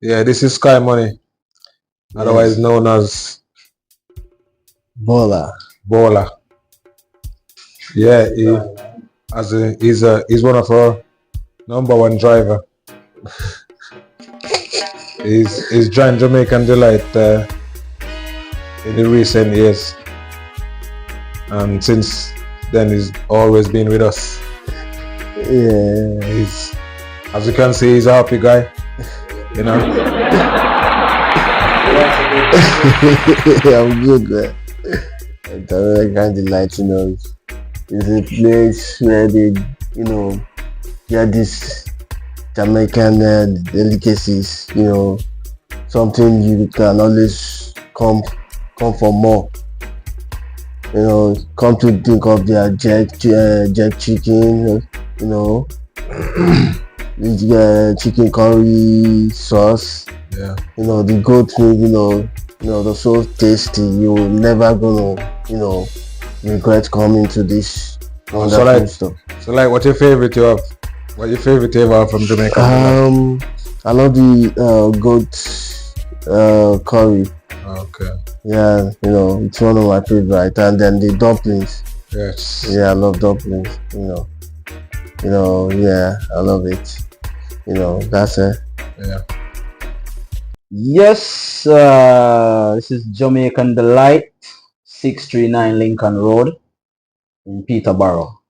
Yeah, this is Sky Money, otherwise Yes. known as Bola. Baller. Yeah, he's one of our number one driver. He's joined Jamaican Delight in the recent years, and since then he's always been with us. Yeah. He's, as you can see, he's a happy guy. You know. I'm good, man. I can't delight, it's a place where they, get this Jamaican delicacies, something you can always come for more. Come to think of their jerk chicken, with chicken curry sauce. Yeah. The goat meat, they're so tasty. You're never gonna, regret coming to this wonderful stuff. So like, what's your favorite you have? What your favorite you have from Jamaica? I love the goat curry. Okay. Yeah, it's one of my favorite. And then the dumplings. Yes. Yeah, I love dumplings. Yeah, I love it. That's it. Yeah. Yes, this is Jamaican Delight, 639 Lincoln Road in Peterborough.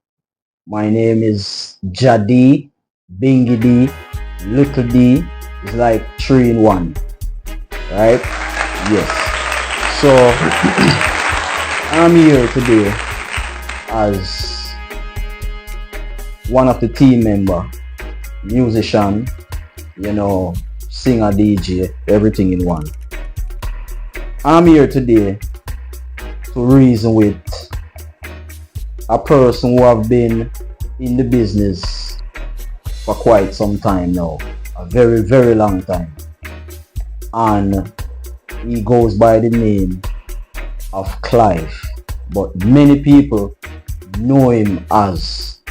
My name is Jadi, Bingy D, Little D. It's like 3 in 1, right? Yes. So I'm here today as one of the team member, musician, singer, DJ, everything in one. I'm here today to reason with a person who have been in the business for quite some time now, a very, very long time. And he goes by the name of Clive, but many people know him as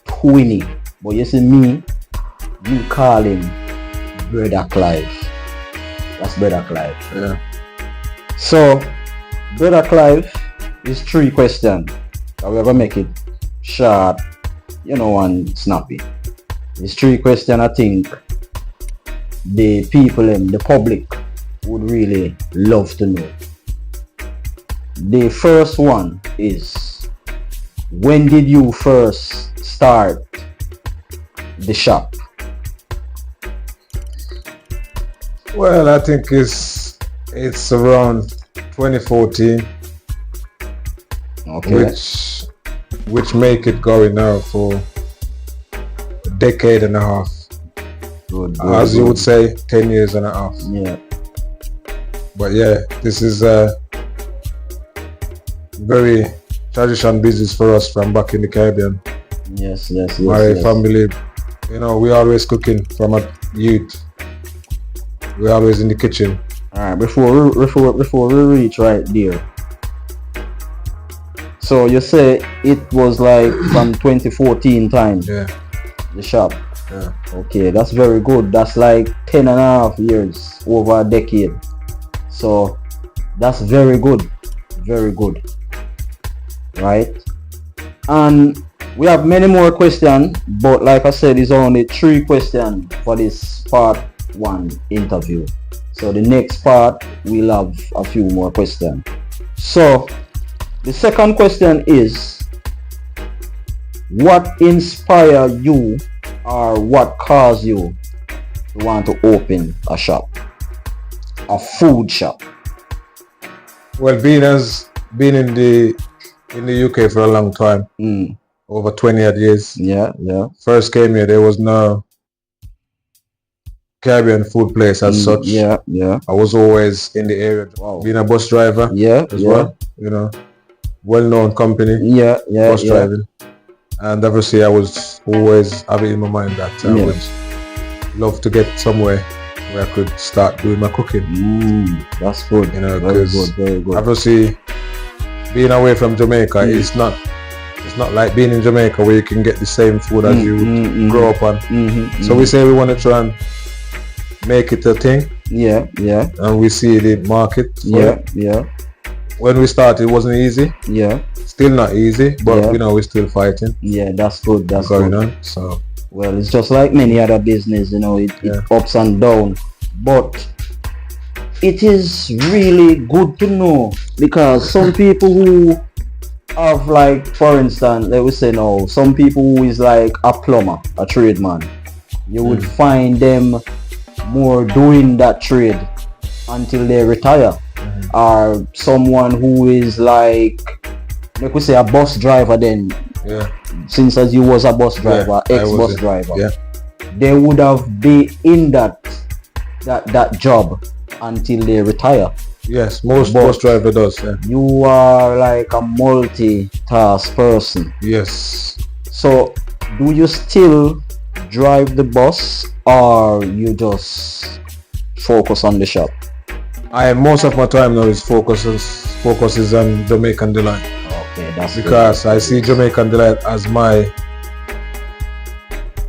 Twinny. But you see me, you call him Brother Clive. That's Brother Clive. Yeah. So, Brother Clive is 3 questions. However, make it short, and snappy. It's 3 questions I think the people and the public would really love to know. The first one is, when did you first start the shop? Well, I think it's around 2014, Okay. which make it going now for a decade and a half. Good. As you would say, 10 years and a half. Yeah. But yeah, this is a very traditional business for us from back in the Caribbean. Yes. My family, we always cooking from a youth. We're always in the kitchen. Alright, before we reach right there. So you say it was like from 2014 time, Yeah. the shop. Yeah. Okay, that's very good. That's like 10 and a half years, over a decade. So that's very good. Very good. Right? And we have many more questions, but like I said, it's only 3 questions for this part 1 interview. So the next part we'll have a few more questions. So the second question is, what inspired you or what caused you to want to open a shop, a food shop? Well, being in the UK for a long time, over 20 odd years. Yeah. First came here, there was no Caribbean food place as such. Yeah. I was always in the area. Wow. Being a bus driver as well, well-known company. Yeah. Bus driving. And obviously I was always having in my mind that I would love to get somewhere where I could start doing my cooking. That's good. Very good. Obviously being away from Jamaica, it's not like being in Jamaica where you can get the same food as you would grow up on. So we say we want to try and make it a thing, Yeah, yeah, and we see the market for yeah, it. yeah, When we started, it wasn't easy. yeah, Still not easy, but Yeah. you know, we're still fighting, yeah. That's good. That's going good. on. So Well, it's just like many other business, it Yeah. ups and down. But it is really good to know, because some people who have, like, for instance, let we say now, some people who is like a plumber, a tradesman, you would find them more doing that trade until they retire. Or someone who is like we say a bus driver, then yeah, since as you was a bus driver, I ex-bus was driver, yeah. they would have been in that job until they retire. Yes, most But bus driver does. Yeah. You are like a multi-task person. Yes. So do you still drive the bus, or you just focus on the shop? Most of my time now is focuses on Jamaican Delight, Okay, that's because I see Jamaican Delight as my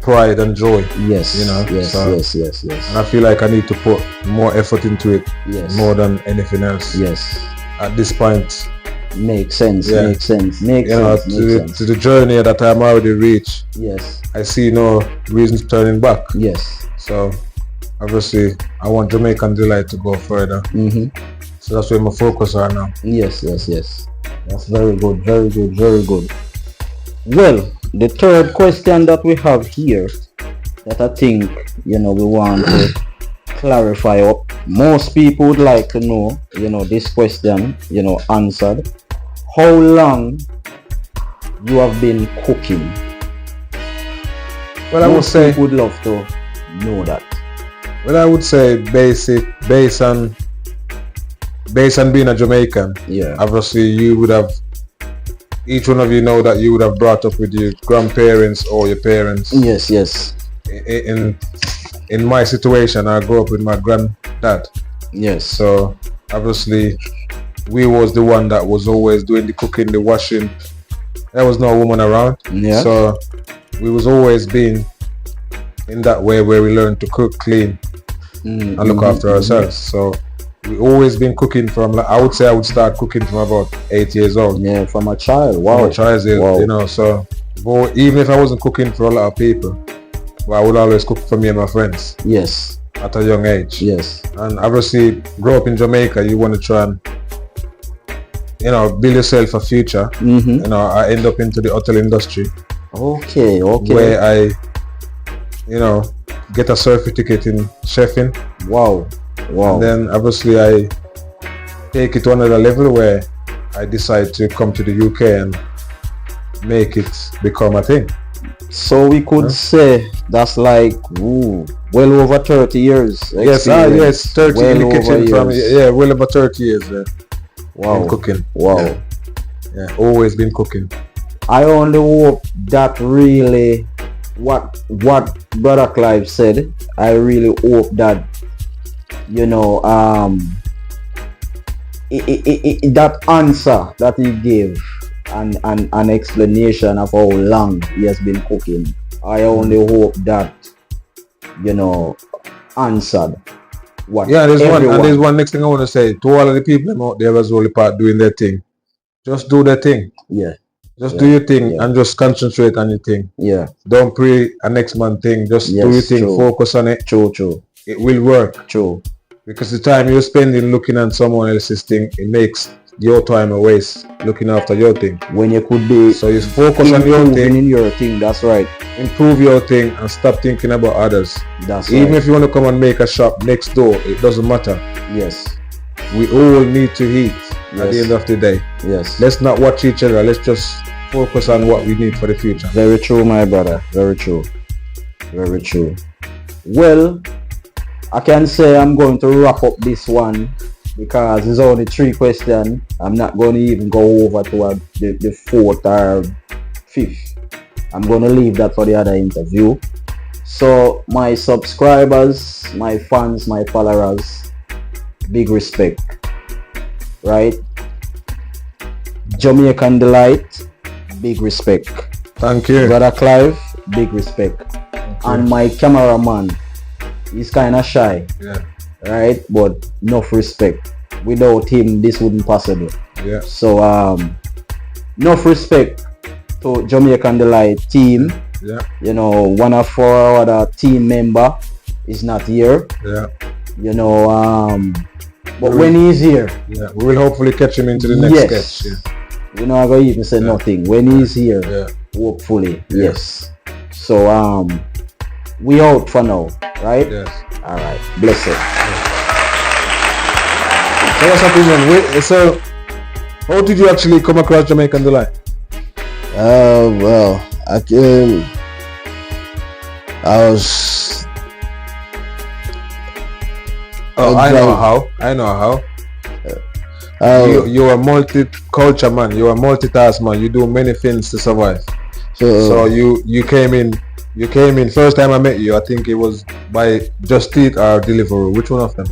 pride and joy, yes, you know, yes, so- yes, and I feel like I need to put more effort into it yes, more than anything else yes. at this point. Makes sense. Yeah. Makes sense. Makes You know, sense. Makes sense. to the journey that I'm already reached, Yes, I see no reason turning back. yes. So obviously, I want Jamaican Delight to go further. Mm-hmm. So that's where my focus are now. Yes, yes, yes. That's very good, very good, very good. Well, the third question that we have here, that I think, we want to clarify up. Most people would like to know, this question, answered. How long you have been cooking? Well, I would Most say, people would love to know that. based on being a Jamaican. Yeah. Obviously, you would have, each one of you know that you would have brought up with your grandparents or your parents. Yes, yes. In my situation, I grew up with my granddad. Yes. So obviously, we was the one that was always doing the cooking, the washing. There was no woman around. Yeah. So we was always being in that way where we learned to cook, clean, and look after ourselves. So we always been cooking from, I would say I would start cooking from about 8 years old. Yeah, from a child. Wow. From a child, Wow. you know. So even if I wasn't cooking for a lot of people, but I would always cook for me and my friends Yes. at a young age. Yes. And obviously, grow up in Jamaica, you want to try and, build yourself a future. Mm-hmm. I end up into the hotel industry Okay. where I, get a certificate in chefing. Wow. Wow. And then obviously I take it to another level where I decide to come to the UK and make it become a thing. So we could say that's like well over 30 years. Yes, experience. 30 in the Well kitchen over years. well over 30 years in Wow. cooking. Wow. Yeah, always been cooking. I only hope that really what Brother Clive said, I really hope that that answer that he gave, and an explanation of how long he has been cooking, I only hope that answered what There's everyone. one next thing I want to say to all of the people out there as well, part doing their thing. Just do their thing. Yeah. Just Yeah, do your thing yeah. and just concentrate on your thing. Yeah. Don't pray a next man thing. Just do your Yes, thing. true. Focus on it. True. It will work. True. Because the time you're spending looking at someone else's thing, it makes your time a waste looking after your thing. When you could be So you focus on your improving thing, in your thing. That's right. improve your thing, and stop thinking about others. That's Even right. if you want to come and make a shop next door, it doesn't matter. Yes. We all need to eat at the Yes. end of the day. Yes. Let's not watch each other. Let's just focus on what we need for the future. Very true, my brother. Very true. Very true. Well, I can say I'm going to wrap up this one because it's only 3 questions. I'm not going to even go over to the 4th or 5th. I'm going to leave that for the other interview. So my subscribers, my fans, my followers, big respect. Right? Jamaican Delight, big respect. Thank you. Brother Clive, big respect. And my cameraman, He's kind of shy. Yeah. Right? But enough respect. Without him, this wouldn't possible. Yeah. So enough respect to Jamaican Delight team. Yeah. You know, one of our other team member is not here. Yeah. You know, but when he's here, yeah, we will hopefully catch him into the next sketch. Yeah. We're not gonna even say nothing. When he's here, hopefully, Yeah. yes. So we out for now, right? Yes. All right. Bless it. So what's happening, man? So how did you actually come across Jamaican Delight? Well, I was. Oh, I know how. You're a multi-culture man. You're a multitask man. You do many things to survive. So you came in. First time I met you, I think it was by Just Eat or Deliveroo. Which one of them?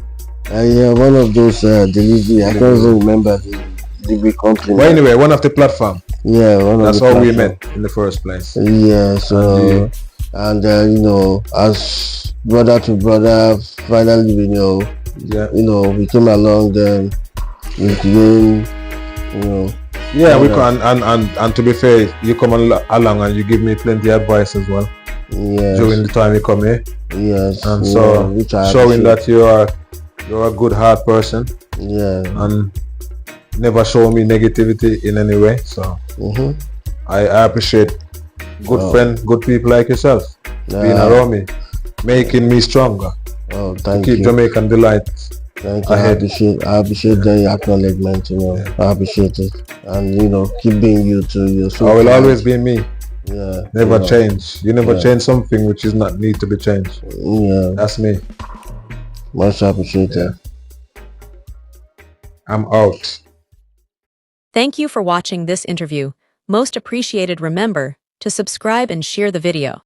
Yeah, one of those delivery. I can't even remember the delivery company. But anyway, one of the platform. Yeah, that's how we met in the first place. Yeah. So and you know, as brother to brother, finally we know. Yeah. You know, we came along then. We began, you know. Yeah, we can, and to be fair, you come along and you give me plenty of advice as well. Yeah. During the time you come here. Yes. And so showing that you're a good heart person. Yeah. And never show me negativity in any way. So I appreciate good friend, good people like yourself being around me, making me stronger. Oh, thank you. To keep Jamaican Delight. Thank you. I appreciate the acknowledgement, you know. Yeah. I appreciate it. And you know, keep being you too. You're so I will always be me. Yeah. Never change. You never change something which is not need to be changed. Yeah. That's me. Much appreciated. Yeah. I'm out. Thank you for watching this interview. Most appreciated. Remember to subscribe and share the video.